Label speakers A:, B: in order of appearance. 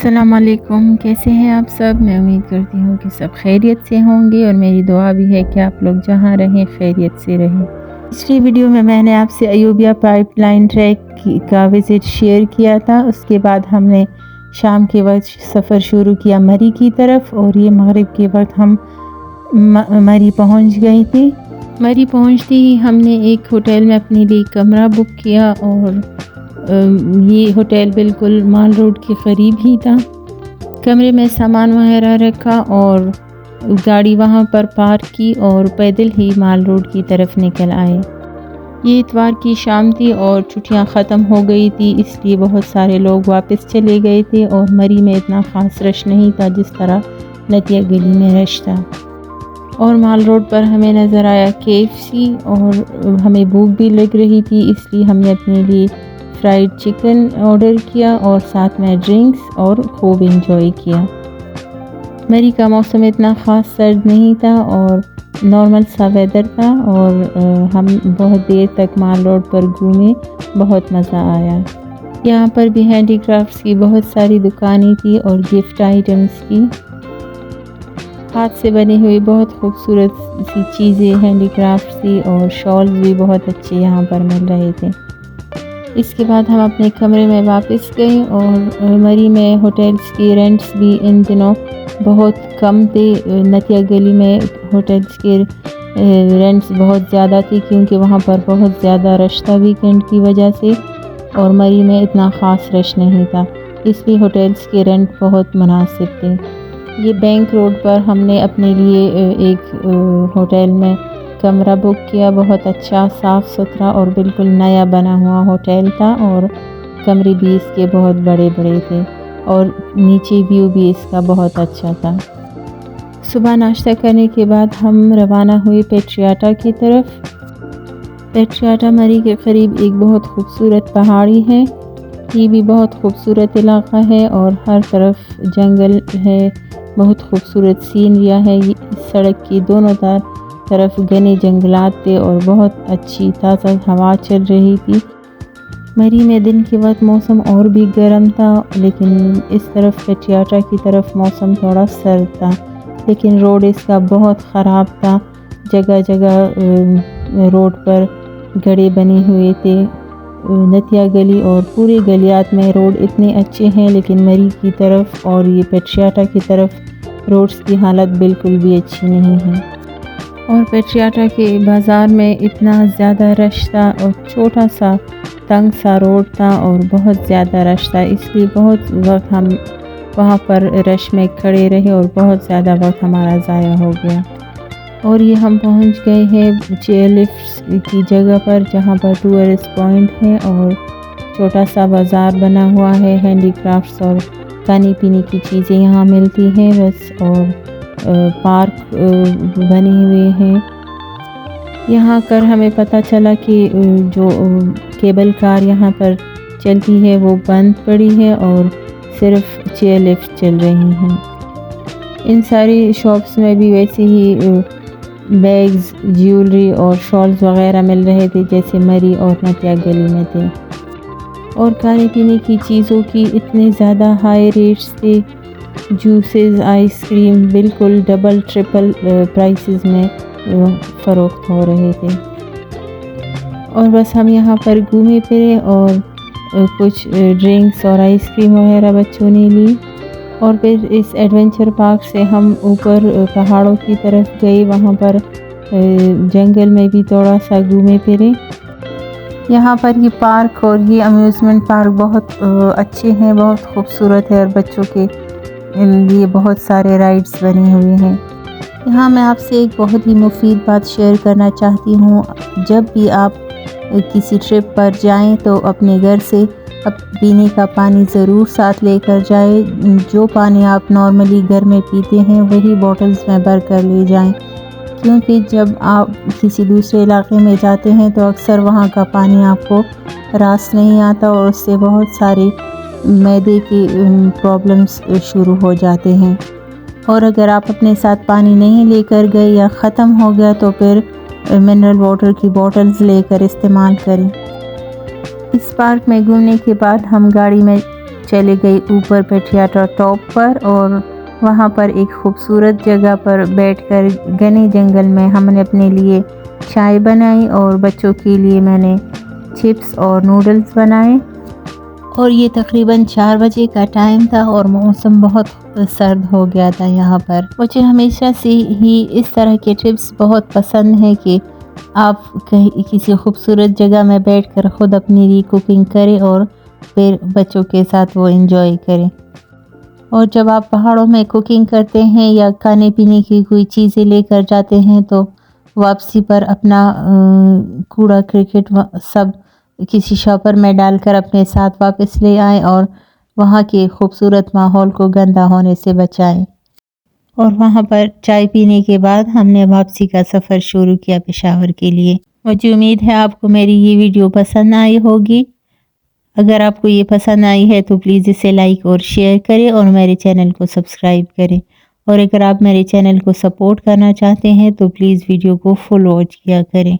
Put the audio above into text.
A: السلام علیکم، کیسے ہیں آپ سب؟ میں امید کرتی ہوں کہ سب خیریت سے ہوں گے، اور میری دعا بھی ہے کہ آپ لوگ جہاں رہیں خیریت سے رہیں۔ پچھلی ویڈیو میں نے آپ سے ایوبیا پائپ لائن ٹریک کا وزٹ شیئر کیا تھا۔ اس کے بعد ہم نے شام کے وقت سفر شروع کیا مری کی طرف، اور یہ مغرب کے وقت ہم مری پہنچ گئی تھی۔ مری پہنچتے ہی ہم نے ایک ہوٹل میں اپنے لیے کمرہ بک کیا، اور یہ ہوٹل بالکل مال روڈ کے قریب ہی تھا۔ کمرے میں سامان وغیرہ رکھا اور گاڑی وہاں پر پارک کی، اور پیدل ہی مال روڈ کی طرف نکل آئے۔ یہ اتوار کی شام تھی اور چھٹیاں ختم ہو گئی تھی، اس لیے بہت سارے لوگ واپس چلے گئے تھے، اور مری میں اتنا خاص رش نہیں تھا جس طرح نتیا گلی میں رش تھا۔ اور مال روڈ پر ہمیں نظر آیا KFC، اور ہمیں بھوک بھی لگ رہی تھی، اس لیے ہم نے اپنے لیے فرائیڈ چکن آرڈر کیا اور ساتھ میں ڈرنکس، اور خوب انجوائے کیا۔ مری کا موسم اتنا خاص سرد نہیں تھا اور نارمل سا ویدر تھا، اور ہم بہت دیر تک مال روڈ پر گھومے، بہت مزہ آیا۔ یہاں پر بھی ہینڈی کرافٹس کی بہت ساری دکانیں تھی، اور گفٹ آئٹمز کی، ہاتھ سے بنی ہوئی بہت خوبصورت سی چیزیں ہینڈی کرافٹس تھی، اور شالز بھی بہت اچھے یہاں پر مل رہے تھے۔ اس کے بعد ہم اپنے کمرے میں واپس گئے، اور مری میں ہوٹلز کی رینٹس بھی ان دنوں بہت کم تھے۔ نتیا گلی میں ہوٹلز کے رینٹس بہت زیادہ تھی، کیونکہ وہاں پر بہت زیادہ رش تھا ویکینڈ کی وجہ سے، اور مری میں اتنا خاص رش نہیں تھا، اس لیے ہوٹلز کے رینٹ بہت مناسب تھے۔ یہ بینک روڈ پر ہم نے اپنے لیے ایک ہوٹل میں کمرہ بک کیا، بہت اچھا صاف ستھرا اور بالکل نیا بنا ہوا ہوٹل تھا، اور کمرے بھی اس کے بہت بڑے بڑے تھے، اور نیچے ویو بھی اس کا بہت اچھا تھا۔ صبح ناشتہ کرنے کے بعد ہم روانہ ہوئے پیٹریاٹا کی طرف۔ پیٹریاٹا مری کے قریب ایک بہت خوبصورت پہاڑی ہے، یہ بھی بہت خوبصورت علاقہ ہے، اور ہر طرف جنگل ہے، بہت خوبصورت سینریاں ہے۔ سڑک کی دونوں طرف گھنے جنگلات تھے، اور بہت اچھی تازہ ہوا چل رہی تھی۔ مری میں دن کے وقت موسم اور بھی گرم تھا، لیکن اس طرف پیٹریاٹا کی طرف موسم تھوڑا سرد تھا، لیکن روڈ اس کا بہت خراب تھا، جگہ جگہ روڈ پر گڑھے بنے ہوئے تھے۔ نتیا گلی اور پورے گلیات میں روڈ اتنے اچھے ہیں، لیکن مری کی طرف اور یہ پیٹریاٹا کی طرف روڈز کی حالت بالکل بھی اچھی نہیں ہے۔ اور پیٹریاٹا کے بازار میں اتنا زیادہ رش تھا، اور چھوٹا سا تنگ سا روڈ تھا، اور بہت زیادہ رش تھا، اس لیے بہت وقت ہم وہاں پر رش میں کھڑے رہے، اور بہت زیادہ وقت ہمارا ضائع ہو گیا۔ اور یہ ہم پہنچ گئے ہیں چیئر لفٹس کی جگہ پر، جہاں پر ٹورسٹ پوائنٹ ہے، اور چھوٹا سا بازار بنا ہوا ہے، ہینڈی کرافٹس اور کھانے پینے کی چیزیں یہاں ملتی ہیں بس، اور پارک بنے ہوئے ہیں۔ یہاں کر ہمیں پتہ چلا کہ جو کیبل کار یہاں پر چلتی ہے وہ بند پڑی ہے، اور صرف چیئر لفٹ چل رہی ہیں۔ ان ساری شاپس میں بھی ویسے ہی بیگز، جیولری اور شالز وغیرہ مل رہے تھے، جیسے مری اور نتیا گلی میں تھے۔ اور کھانے پینے کی چیزوں کی اتنے زیادہ ہائی ریٹس تھے، جوسز، آئس کریم بالکل ڈبل ٹرپل پرائسز میں فروخت ہو رہے تھے۔ اور بس ہم یہاں پر گھومے پھرے، اور کچھ ڈرنکس اور آئس کریم وغیرہ بچوں نے لی، اور پھر اس ایڈونچر پارک سے ہم اوپر پہاڑوں کی طرف گئے، وہاں پر جنگل میں بھی تھوڑا سا گھومے پھرے۔ یہاں پر یہ پارک اور یہ امیوزمنٹ پارک بہت اچھے ہیں، بہت خوبصورت ہے، اور بچوں کے لیے بہت سارے رائڈز بنے ہوئے ہیں۔ یہاں میں آپ سے ایک بہت ہی مفید بات شیئر کرنا چاہتی ہوں۔ جب بھی آپ کسی ٹرپ پر جائیں تو اپنے گھر سے پینے کا پانی ضرور ساتھ لے کر جائیں۔ جو پانی آپ نارملی گھر میں پیتے ہیں وہی بوٹلز میں بھر کر لے جائیں، کیونکہ جب آپ کسی دوسرے علاقے میں جاتے ہیں تو اکثر وہاں کا پانی آپ کو راس نہیں آتا، اور اس سے بہت ساری معدے کی پرابلمز شروع ہو جاتے ہیں۔ اور اگر آپ اپنے ساتھ پانی نہیں لے کر گئے یا ختم ہو گیا تو پھر منرل واٹر کی بوٹلز لے کر استعمال کریں۔ اس پارک میں گھومنے کے بعد ہم گاڑی میں چلے گئے اوپر پیٹریاٹا ٹاپ پر، اور وہاں پر ایک خوبصورت جگہ پر بیٹھ کر گھنے جنگل میں ہم نے اپنے لیے چائے بنائی، اور بچوں کے لیے میں نے چپس اور نوڈلز بنائے۔ اور یہ تقریباً 4 بجے کا ٹائم تھا اور موسم بہت سرد ہو گیا تھا یہاں پر۔ مجھے ہمیشہ سے ہی اس طرح کے ٹرپس بہت پسند ہیں کہ آپ کسی خوبصورت جگہ میں بیٹھ کر خود اپنی لیے کوکنگ کریں اور پھر بچوں کے ساتھ وہ انجوائے کریں۔ اور جب آپ پہاڑوں میں کوکنگ کرتے ہیں یا کھانے پینے کی کوئی چیزیں لے کر جاتے ہیں تو واپسی پر اپنا کوڑا کرکٹ سب کسی شاپر میں ڈال کر اپنے ساتھ واپس لے آئیں اور وہاں کے خوبصورت ماحول کو گندا ہونے سے بچائیں۔ اور وہاں پر چائے پینے کے بعد ہم نے واپسی کا سفر شروع کیا پشاور کے لیے۔ مجھے امید ہے آپ کو میری یہ ویڈیو پسند آئی ہوگی۔ اگر آپ کو یہ پسند آئی ہے تو پلیز اسے لائک اور شیئر کریں اور میرے چینل کو سبسکرائب کریں، اور اگر آپ میرے چینل کو سپورٹ کرنا چاہتے ہیں تو پلیز ویڈیو کو فل واچ کیا کریں۔